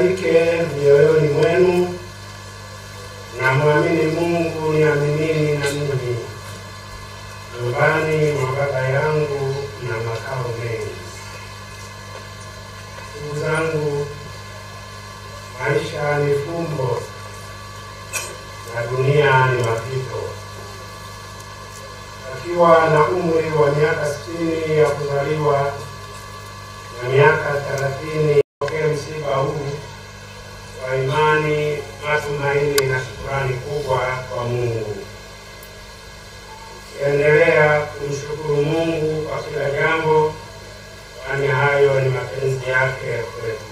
msifadhaike mioyoni mwenu, na muamini Mungu, niaminini na mimi. Nyumbani mwa Baba yangu na makao mengi. Ndugu zangu, maisha ni fumbo na dunia ni mapito. Akiwa na umri wa miaka 60 ya kuzaliwa na miaka 30 tokea msiba huu wa imani, matumaini na shukrani kubwa kwa Mungu. Endelea kumshukuru Mungu kwa kila jambo, kwani hayo ni mapenzi yake kwetu.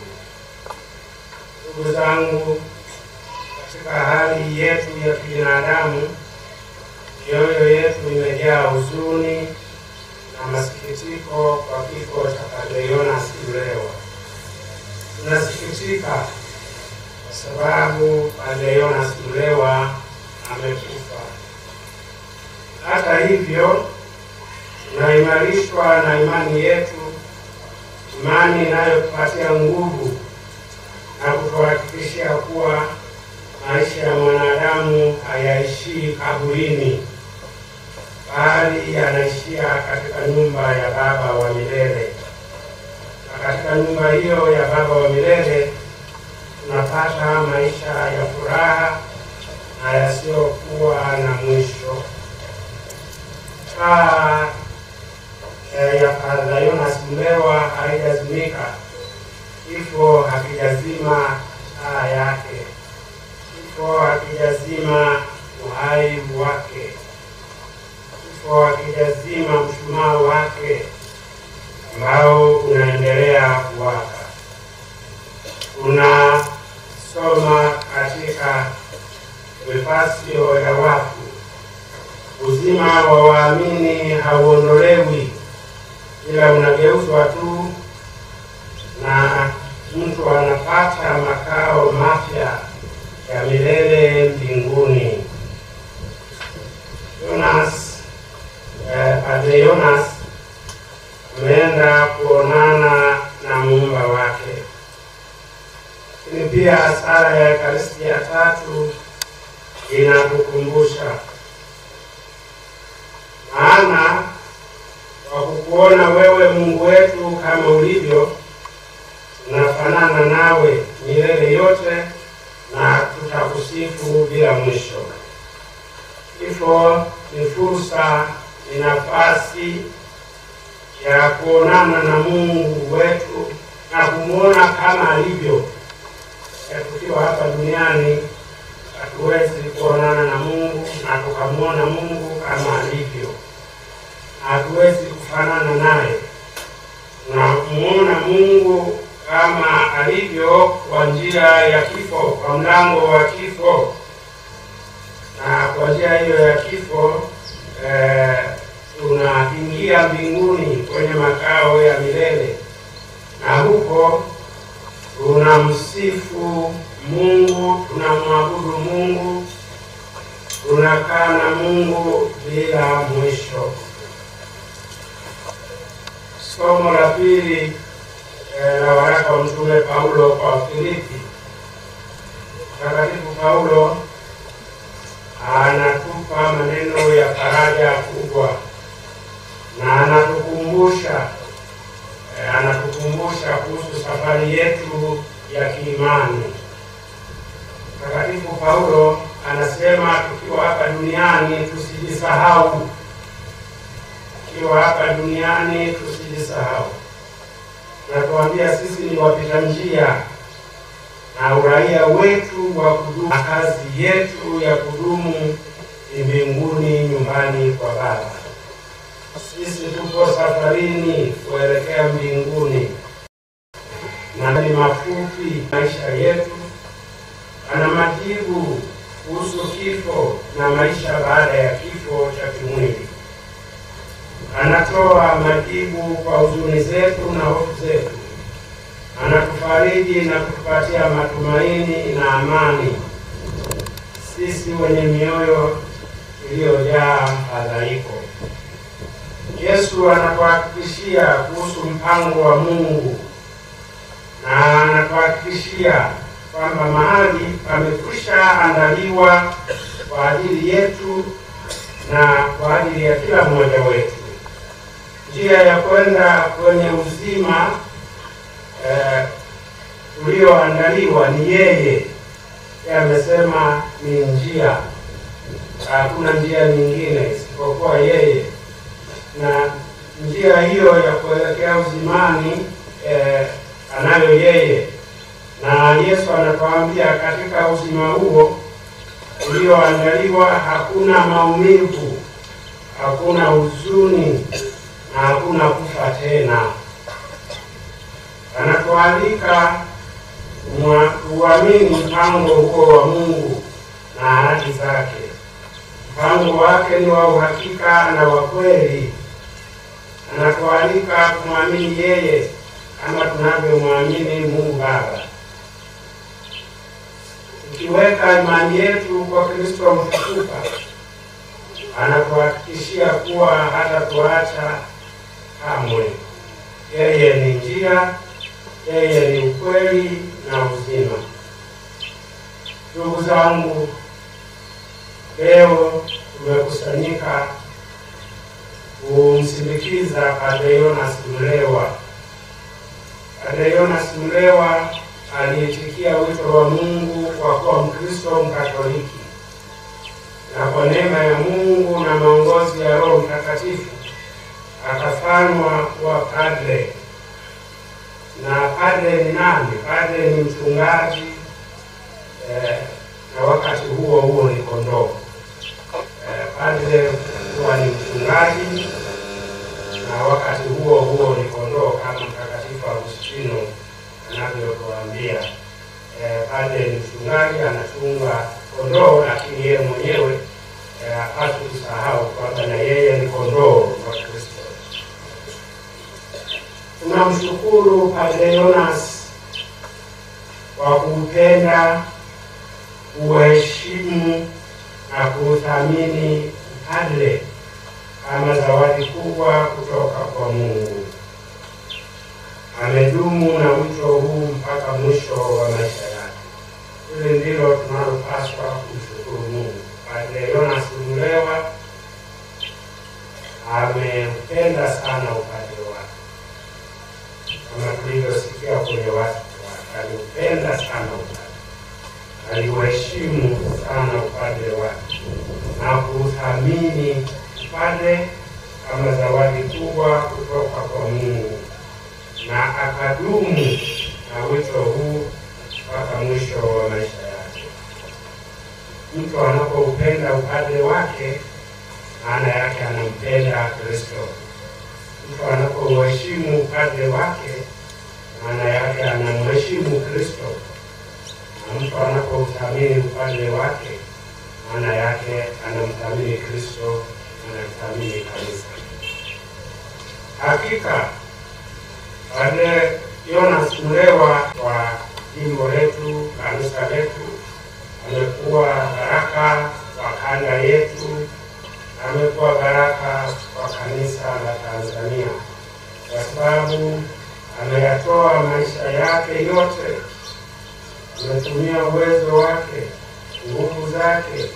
Ndugu zangu, katika hali yetu ya kibinadamu, mioyo yetu imejaa huzuni na masikitiko kwa kifo cha Padre Yonas Lulewa. Tunasikitika kwa sababu Padre Yonas Lulewa amekufa. Hata hivyo, tunaimarishwa na imani yetu, imani inayotupatia nguvu na kutuhakikishia kuwa maisha ya mwanadamu hayaishii kaburini, bali yanaishia katika nyumba ya Baba wa milele. Na katika nyumba hiyo ya Baba wa milele tunapata maisha ya furaha na yasiyokuwa na mwisho. Taa ya Padre Yonas Lulewa haijazimika, kifo hakijazima taa yake, kifo hakijazima uhai wake, kifo hakijazima mshumaa wake ambao unaendelea kuwaka. Tunasoma katika Efasio ya wafu, uzima wa waamini hauondolewi, ila unageuzwa tu, na mtu anapata makao mapya ya milele mbinguni. Padre Yonas ameenda kuonana na Muumba wake. Lakini pia sala ya Ekaristi ya tatu inatukumbusha, maana kwa kukuona wewe Mungu wetu kama ulivyo, tunafanana nawe milele yote na tutakusifu bila mwisho. Kifo ni fursa, ni nafasi ya kuonana na Mungu wetu na kumuona kama alivyo. Tukiwa hapa duniani hatuwezi kuonana na Mungu na tukamuona Mungu kama alivyo. Hatuwezi kufanana naye. Tunamuona Mungu kama alivyo kwa njia ya kifo, kwa mlango wa kifo. Na kwa njia hiyo ya kifo tunaingia mbinguni kwenye makao ya milele, na huko tunamsifu Mungu, tunamwabudu Mungu, tunakaa na Mungu bila mwisho. Somo la pili la waraka wa Mtume Paulo kwa Filipi. Mtakatifu Paulo anatupa maneno ya faraja kubwa na anatukumbusha kuhusu safari yetu ya kiimani. Mtakatifu Paulo anasema tukiwa hapa duniani tusijisahau. Tukiwa hapa duniani tusijisahau. Natuambia sisi ni wapita njia, na uraia wetu wa kudumu, kazi yetu ya kudumu ni mbinguni, nyumbani kwa Baba. Sisi tuko safarini kuelekea mbinguni, na ni mafupi maisha yetu. Ana majibu kuhusu kifo na maisha baada ya kifo cha kimwili. Anatoa majibu kwa huzuni zetu na hofu zetu. Anatufariji na kutupatia matumaini na amani, sisi wenye mioyo iliyojaa mfadhaiko. Yesu anatuhakikishia kuhusu mpango wa Mungu na anatuhakikishia kwamba mahali pamekwisha andaliwa kwa ajili yetu na kwa ajili ya kila mmoja wetu. Njia ya kwenda kwenye uzima ulioandaliwa ni yeye. Amesema ni njia, hakuna njia nyingine isipokuwa yeye, na njia hiyo ya kuelekea uzimani anayo yeye. Na Yesu anatuambia katika uzima huo ulioandaliwa hakuna maumivu, hakuna huzuni na hakuna kufa tena. Anatualika uamini mpango huo wa Mungu na ahadi zake. Mpango wake ni wa uhakika na wa kweli. Anatualika kumwamini yeye kama tunavyomwamini Mungu Baba. Tukiweka imani yetu kwa Kristo mfufuka, anatuhakikishia kuwa hatatuacha kamwe. Yeye ni njia, yeye ni ukweli na uzima. Ndugu zangu, leo tumekusanyika kumsindikiza Padre Yonas Mlewa. Padre Yonas Mlewa aliitikia wito wa Mungu kwa kuwa Mkristo Mkatoliki, na kwa neema ya Mungu na maongozi ya Roho Mtakatifu akafanywa kuwa padre. Na padre ni nani? Padre ni mchungaji na wakati huo huo ni kondoo. Padre huwa ni mchungaji na wakati huo huo ni kondoo, kama Mtakatifu Agustino anavyotuambia. Padre ni mchungaji, anachunga kondoo, lakini yeye mwenyewe hapaswi kusahau kwamba na yeye ni kondoo wa Kristo. Tunamshukuru Padre Yonas kwa kuupenda, kuheshimu na kuthamini padre kama zawadi kubwa kutoka kwa Mungu. Amedumu na wito huu mpaka mwisho wa maisha yake. Hili ndilo tunalopaswa kumshukuru Mungu. Padre Yonas Mlewa ameupenda sana upadre wake, kama tulivyosikia kwenye watu wake. Aliupenda sana upadre, aliuheshimu sana upadre wake na kuthamini upadre kama zawadi kubwa kutoka kwa Mungu, na akadumu na wito huu mpaka mwisho wa maisha yake. Mtu anapoupenda upadre wake, maana yake anampenda Kristo. Mtu anapouheshimu upadre wake, maana yake anamheshimu Kristo. Na mtu anapouthamini upadre wake, maana yake anamthamini Kristo, anamthamini kanisa. Hakika Padre Yonas Mlewa wa jimbo letu, kanisa letu, amekuwa baraka kwa kanda yetu, amekuwa baraka kwa kanisa la Tanzania, kwa sababu ameyatoa maisha yake yote, ametumia uwezo wake, nguvu zake,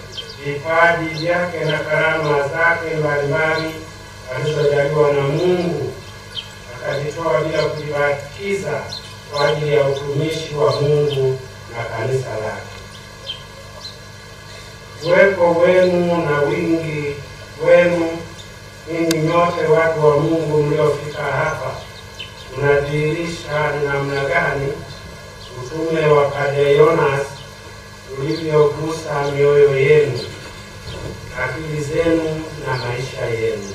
vipaji vyake na karama zake mbalimbali alizojaliwa na Mungu, akajitoa bila kujibakiza kwa ajili ya utumishi wa Mungu na kanisa lake. Uwepo wenu na wingi wenu ninyi nyote watu wa Mungu mliofika hapa unadhihirisha ni namna gani utume wa Padre Yonas ulivyogusa mioyo yenu, akili zenu na maisha yenu.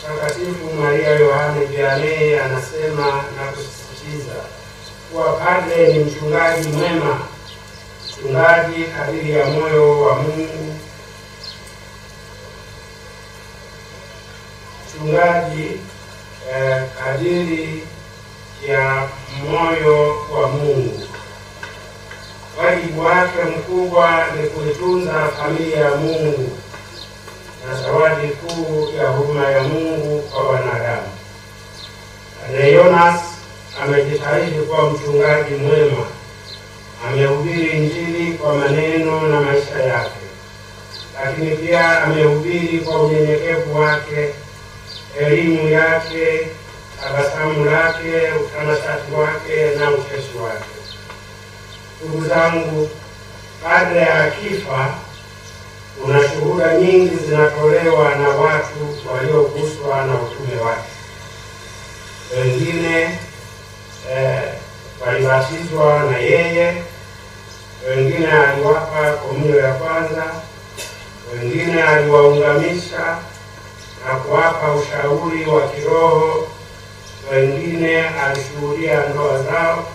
Mtakatifu Maria Yohane Vianney anasema na kusisitiza kuwa padre ni mchungaji mwema, mchungaji kadiri ya moyo wa Mungu, mchungaji kadiri ya moyo wa Mungu. Wajibu wake mkubwa ni kuitunza familia ya Mungu na zawadi kuu ya huruma ya Mungu kwa wanadamu. Padre Yonas amejitahidi kuwa mchungaji mwema. Amehubiri Injili kwa maneno na maisha yake, lakini pia amehubiri kwa unyenyekevu wake, elimu yake, tabasamu lake, utanashati wake na ucheshi wake. Ndugu zangu, padre akifa, kuna shuhuda nyingi zinatolewa na watu walioguswa na utume wake. Wengine walibatizwa na yeye, wengine aliwapa komunyo ya kwanza, wengine aliwaungamisha na kuwapa ushauri wa kiroho, wengine alishuhudia ndoa zao,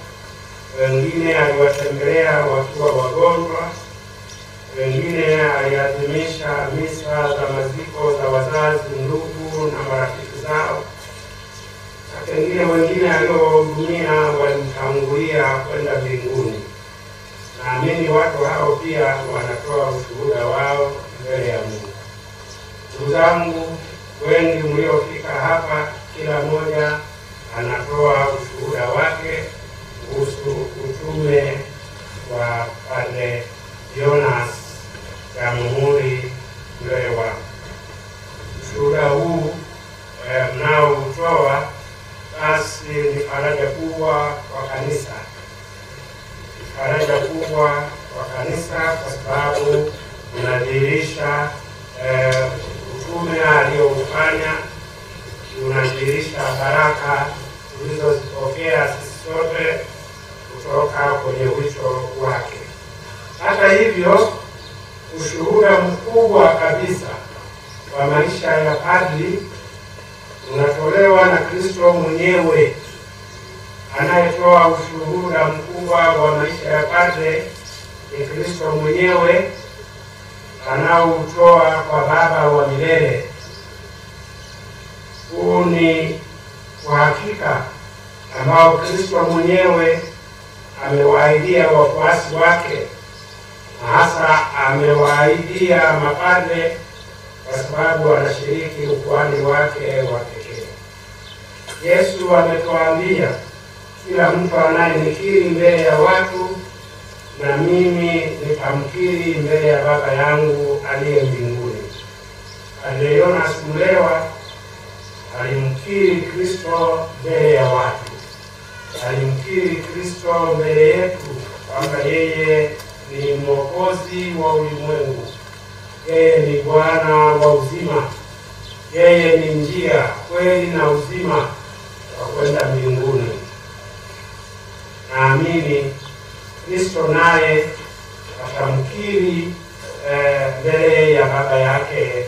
wengine aliwatembelea wakiwa wagonjwa, wengine aliadhimisha misa za maziko za wazazi, ndugu na marafiki zao, na wengine aliowahudumia walimtangulia kwenda mbinguni. Naamini watu hao pia wanatoa ushuhuda wao mbele ya Mungu. Ndugu zangu, wengi mliofika hapa, kila mmoja anatoa ushuhuda wake kuhusu utume wa Padre Jonas Jamhuri Mlewa. Ushuhuda huu mnaoutoa basi ni faraja kubwa kwa kanisa. Faraja kubwa kwa kanisa kwa sababu unadhihirisha utume alioufanya, unadhihirisha baraka tulizozipokea sisi sote kutoka kwenye wito wake. Hata hivyo, ushuhuda mkubwa kabisa wa maisha ya padri unatolewa na Kristo mwenyewe. Anayetoa ushuhuda mkubwa wa maisha ya padre ni Kristo mwenyewe, anaoutoa kwa Baba wa milele. Huu ni uhakika ambao Kristo mwenyewe amewaahidia wafuasi wake, na hasa amewaahidia mapadre kwa sababu wanashiriki ukuhani wake wa pekee. Yesu ametuambia, kila mtu anayenikiri mbele ya watu, na mimi nitamkiri mbele ya Baba yangu aliye mbinguni. Padre Jonas Mlewa alimkiri Kristo mbele ya watu. Alimkiri Kristo mbele yetu kwamba yeye ni Mwokozi wa ulimwengu. Yeye ni Bwana wa uzima. Yeye ni njia, kweli na uzima wa kwenda mbinguni. Naamini Kristo naye atamkiri mbele ya Baba yake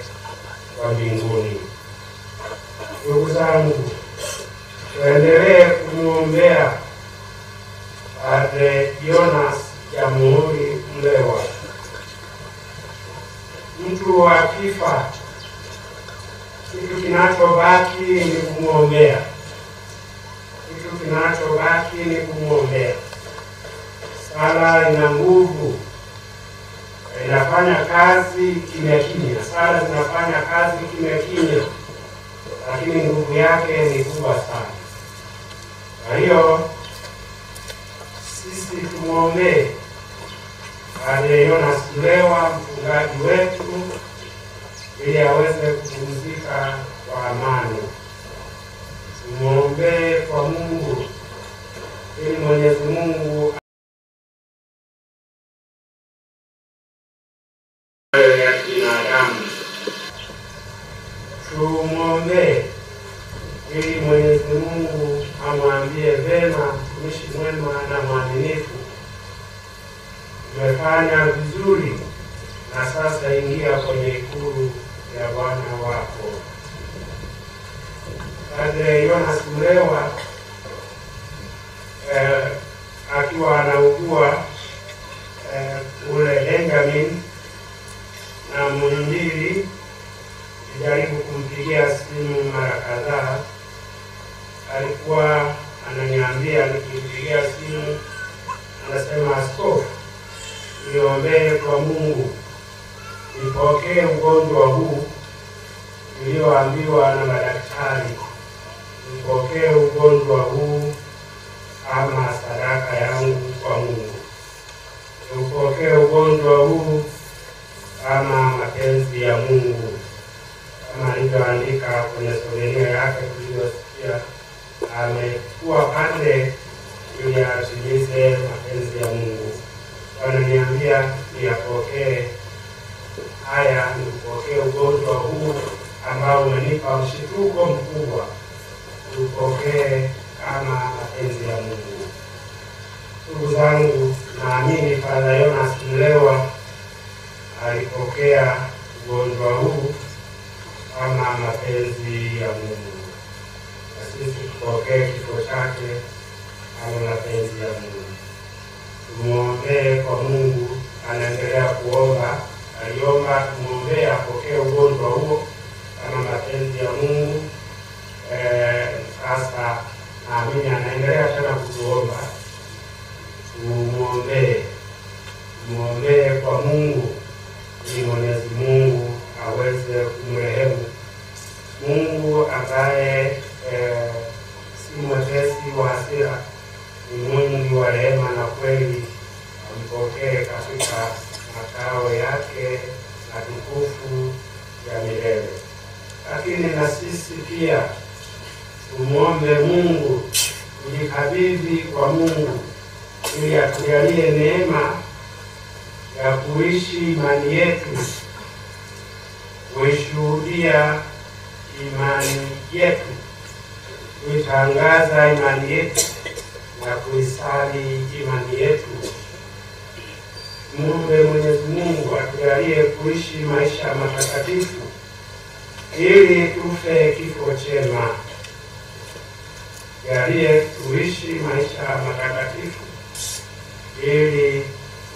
wa mbinguni. Ndugu zangu, tuendelee kumwombea Padre Jonas Jamhuri Mlewa. Mtu akifa, kitu kinachobaki ni kumwombea. Kitu kinachobaki ni kumwombea. Sala ina nguvu, inafanya kazi kimya kimya. Sala zinafanya kazi kimya kimya, lakini nguvu yake ni kubwa sana. Kwa hiyo sisi tumwombee Padre Jonas Mlewa, mchungaji wetu, ili aweze kupumzika kwa amani. Tumwombee kwa Mungu ili Mwenyezi Mungu ya binadamu. Tumwombee ili Mwenyezi Mungu amwambie vema, mtumishi mwema na mwaminifu, umefanya vizuri, na sasa ingia kwenye ikulu ya Bwana wako. Padre Jonas Mlewa akiwa anaugua ule Benjamin na Muhimbili, nijaribu kumpigia simu mara kadhaa. Alikuwa ananiambia, nikimpigia simu anasema, askofu, niombee kwa Mungu nipokee ugonjwa huu nilioambiwa na madaktari. Nipokee ugonjwa huu kama sadaka yangu kwa Mungu. Upokee ugonjwa huu kama mapenzi ya Mungu, kama alivyoandika kwenye someria yake tuliyosikia. Amekuwa pande ili atimize mapenzi ya Mungu. Wananiambia niyapokee haya, nipokee ugonjwa huu ambao umenipa mshituko mkubwa. Upokee kama mapenzi ya Mungu. Ndugu zangu, naamini Father Jonas Mlewa alipokea ugonjwa huu kama mapenzi ya Mungu. Na sisi tupokee kifo chake kama mapenzi ya Mungu. Tumuombee kwa Mungu. Anaendelea kuomba, aliomba tumuombee apokee ugonjwa huo kama mapenzi ya Mungu. Sasa naamini anaendelea tena kutuomba tumuombee kwa Mungu ili Mwenyezi Mungu aweze kumrehemu. Mungu ambaye si mwepesi wa hasira, ni mwingi wa rehema na kweli, ampokee katika makao yake na tukufu ya milele. Lakini na sisi pia tumuombe Mungu, tujikabidhi kwa Mungu ili atujalie neema ya kuishi imani yetu, kuishuhudia imani yetu, kuitangaza imani yetu na kuisali imani yetu. Muombe Mwenyezi Mungu atujalie kuishi maisha matakatifu ili tufe kifo chema. Jalie tuishi maisha matakatifu ili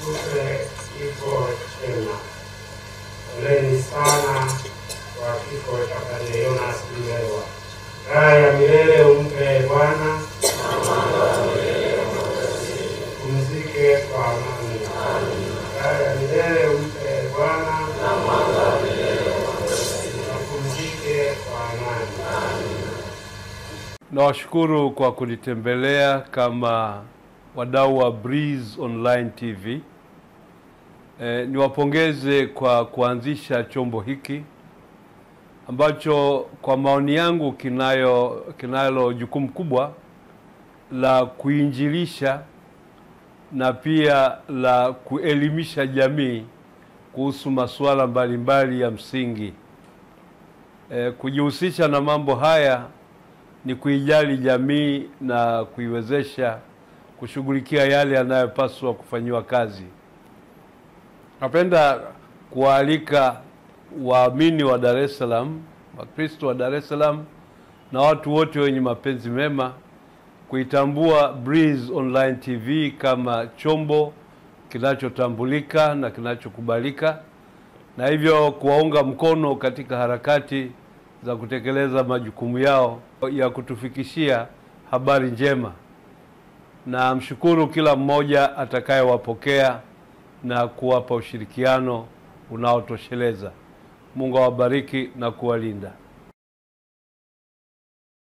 tufe kifo chema. Poleni sana kwa kifo cha Padre Jonas Mlewa. Raha ya milele umpe Bwana, pumzike kwa amani. Raha ya milele umpe Bwana, pumzike kwa amani. Nawashukuru kwa kunitembelea kama wadau wa Breeze Online TV. Niwapongeze kwa kuanzisha chombo hiki ambacho kwa maoni yangu kinalo jukumu kubwa la kuinjilisha na pia la kuelimisha jamii kuhusu masuala mbalimbali ya msingi. Kujihusisha na mambo haya ni kuijali jamii na kuiwezesha kushughulikia yale yanayopaswa kufanywa kazi. Napenda kualika waamini wa Dar es Salaam, Wakristo wa Dar es Salaam na watu wote wenye mapenzi mema kuitambua Breeze Online TV kama chombo kinachotambulika na kinachokubalika, na hivyo kuwaunga mkono katika harakati za kutekeleza majukumu yao ya kutufikishia habari njema. Na mshukuru kila mmoja atakayewapokea na kuwapa ushirikiano unaotosheleza. Mungu awabariki na kuwalinda.